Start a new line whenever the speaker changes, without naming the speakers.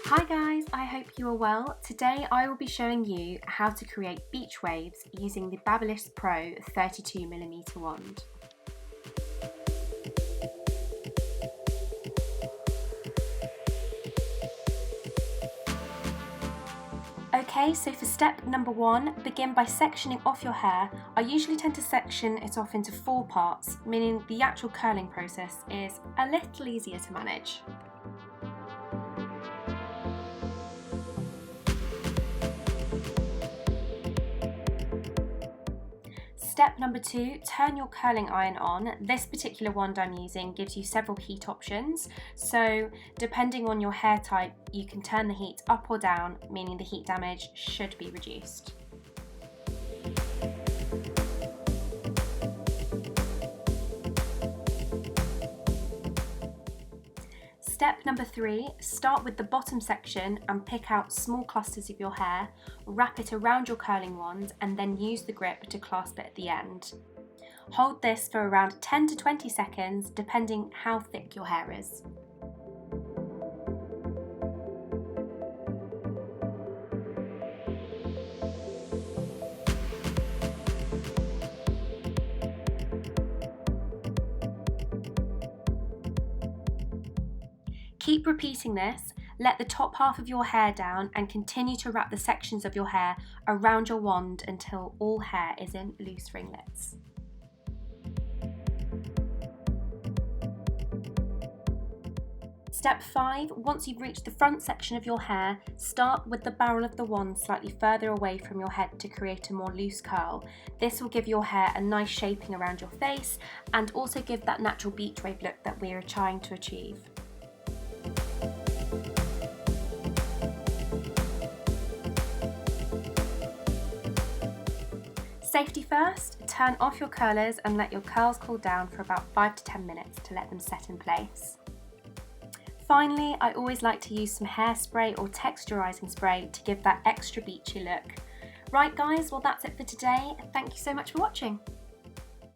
Hi guys, I hope you are well. Today I will be showing you how to create beach waves using the Babyliss Pro 32mm wand. Okay, so for step number 1, begin by sectioning off your hair. I usually tend to section it off into 4 parts, meaning the actual curling process is a little easier to manage. Step number 2, turn your curling iron on. This particular wand I'm using gives you several heat options, so depending on your hair type, you can turn the heat up or down, meaning the heat damage should be reduced. Step number 3, start with the bottom section and pick out small clusters of your hair, wrap it around your curling wand and then use the grip to clasp it at the end. Hold this for around 10 to 20 seconds depending how thick your hair is. Keep repeating this, let the top half of your hair down and continue to wrap the sections of your hair around your wand until all hair is in loose ringlets. Step 5, once you've reached the front section of your hair, start with the barrel of the wand slightly further away from your head to create a more loose curl. This will give your hair a nice shaping around your face and also give that natural beach wave look that we are trying to achieve. Safety first, turn off your curlers and let your curls cool down for about 5 to 10 minutes to let them set in place. Finally, I always like to use some hairspray or texturizing spray to give that extra beachy look. Right guys, well that's it for today. Thank you so much for watching.